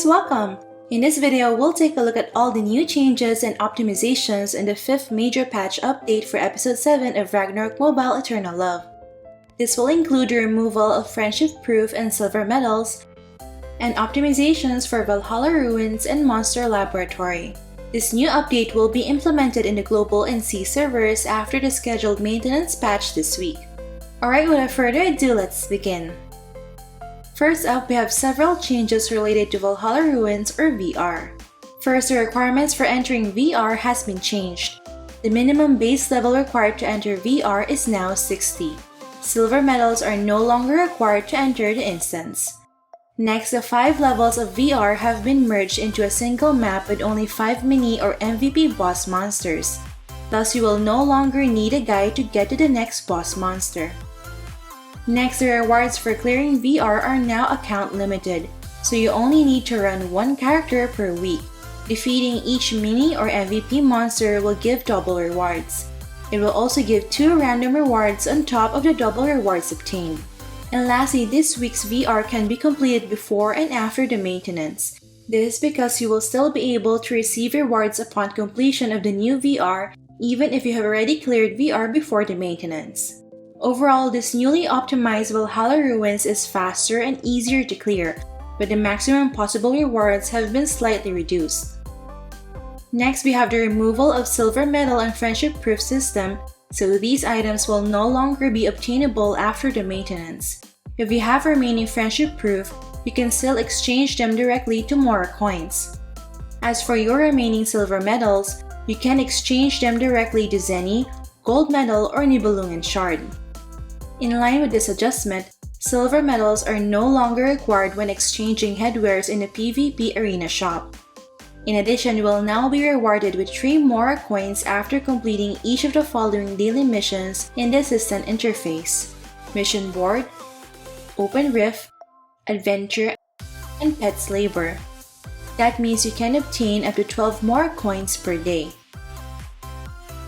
guys, welcome! In this video, we'll take a look at all the new changes and optimizations in the 5th major patch update for Episode 7 of Ragnarok Mobile Eternal Love. This will include the removal of Friendship Proof and Silver Medals, and optimizations for Valhalla Ruins and Monster Laboratory. This new update will be implemented in the global and C servers after the scheduled maintenance patch this week. Alright, without further ado, let's begin. First up, we have several changes related to Valhalla Ruins or VR. First, the requirements for entering VR has been changed. The minimum base level required to enter VR is now 60. Silver medals are no longer required to enter the instance. Next, the 5 levels of VR have been merged into a single map with only 5 mini or MVP boss monsters. Thus, you will no longer need a guide to get to the next boss monster. Next, the rewards for clearing VR are now account limited, so you only need to run 1 character per week. Defeating each mini or MVP monster will give double rewards. It will also give 2 random rewards on top of the double rewards obtained. And lastly, this week's VR can be completed before and after the maintenance. This is because you will still be able to receive rewards upon completion of the new VR even if you have already cleared VR before the maintenance. Overall, this newly optimized Valhalla Ruins is faster and easier to clear, but the maximum possible rewards have been slightly reduced. Next, we have the removal of Silver Medal and Friendship Proof system, so these items will no longer be obtainable after the maintenance. If you have remaining Friendship Proof, you can still exchange them directly to more coins. As for your remaining Silver Medals, you can exchange them directly to Zenny, Gold Medal, or Nibelungen Shard. In line with this adjustment, Silver Medals are no longer required when exchanging headwears in the PvP arena shop. In addition, you will now be rewarded with 3 more coins after completing each of the following daily missions in the assistant interface: Mission Board, Open Rift, Adventure, and Pet's Labor. That means you can obtain up to 12 more coins per day.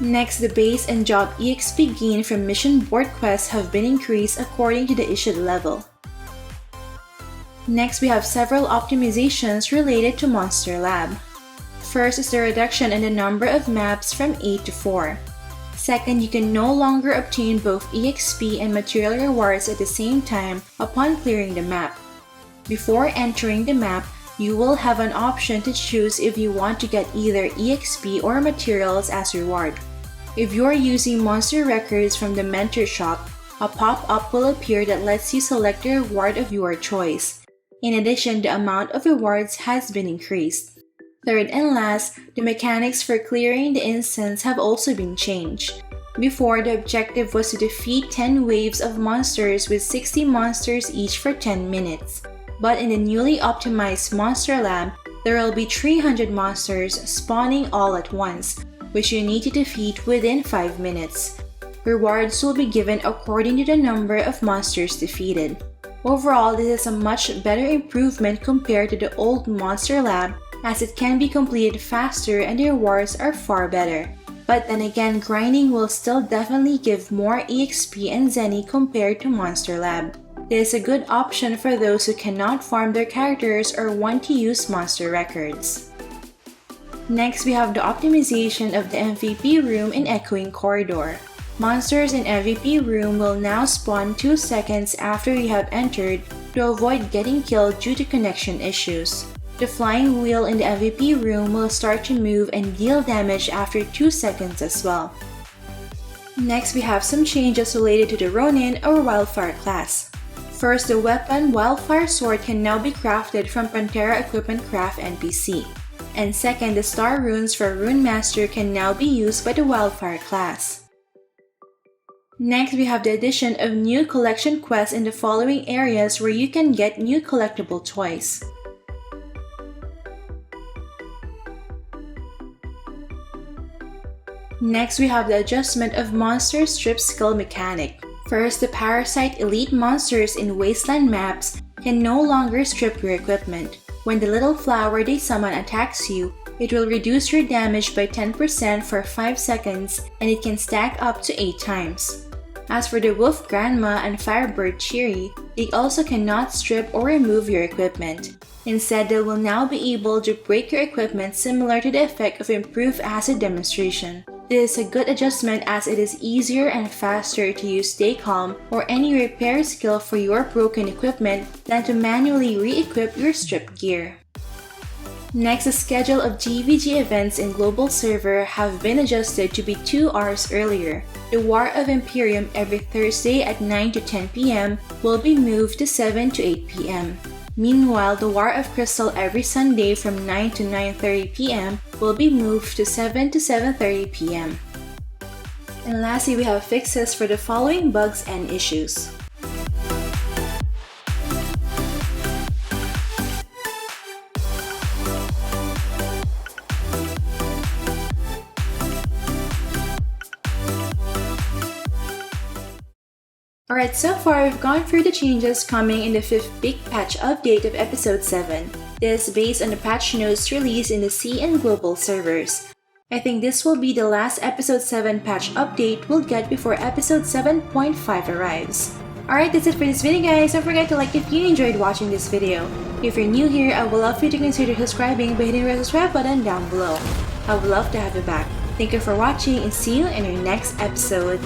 Next, the base and job EXP gain from mission board quests have been increased according to the issued level. Next, we have several optimizations related to Monster Lab. First is the reduction in the number of maps from 8 to 4. Second, you can no longer obtain both EXP and material rewards at the same time upon clearing the map. Before entering the map, you will have an option to choose if you want to get either EXP or materials as reward. If you are using monster records from the Mentor shop, a pop-up will appear that lets you select the reward of your choice. In addition, the amount of rewards has been increased. Third and last, the mechanics for clearing the instance have also been changed. Before, the objective was to defeat 10 waves of monsters with 60 monsters each for 10 minutes. But in the newly optimized Monster Lab, there will be 300 monsters spawning all at once, which you need to defeat within 5 minutes. Rewards will be given according to the number of monsters defeated. Overall, this is a much better improvement compared to the old Monster Lab, as it can be completed faster and the rewards are far better. But then again, grinding will still definitely give more EXP and Zenny compared to Monster Lab. This is a good option for those who cannot farm their characters or want to use monster records. Next, we have the optimization of the MVP room in Echoing Corridor. Monsters in MVP room will now spawn 2 seconds after you have entered to avoid getting killed due to connection issues. The flying wheel in the MVP room will start to move and deal damage after 2 seconds as well. Next, we have some changes related to the Ronin or Wildfire class. First, the weapon Wildfire Sword can now be crafted from Pantera Equipment Craft NPC. And second, the Star Runes for Rune Master can now be used by the Wildfire class. Next, we have the addition of new collection quests in the following areas where you can get new collectible toys. Next, we have the adjustment of Monster Strip skill mechanic. First, the Parasite Elite monsters in Wasteland maps can no longer strip your equipment. When the little flower they summon attacks you, it will reduce your damage by 10% for 5 seconds and it can stack up to 8 times. As for the Wolf Grandma and Firebird Cheery, they also cannot strip or remove your equipment. Instead, they will now be able to break your equipment similar to the effect of improved acid demonstration. This is a good adjustment as it is easier and faster to use Stay Calm or any repair skill for your broken equipment than to manually re-equip your stripped gear. Next, the schedule of GVG events in global server have been adjusted to be 2 hours earlier. The War of Imperium every Thursday at 9 to 10 p.m. will be moved to 7 to 8 p.m. Meanwhile, the War of Crystal every Sunday from 9 to 9:30 p.m. will be moved to 7 to 7:30 p.m. And lastly, we have fixes for the following bugs and issues. Alright, so far we've gone through the changes coming in the 5th big patch update of Episode 7. This based on the patch notes released in the C and global servers. I think this will be the last Episode 7 patch update we'll get before Episode 7.5 arrives. Alright, that's it for this video guys. Don't forget to like if you enjoyed watching this video. If you're new here, I would love for you to consider subscribing by hitting the subscribe button down below. I would love to have you back. Thank you for watching and see you in our next episode.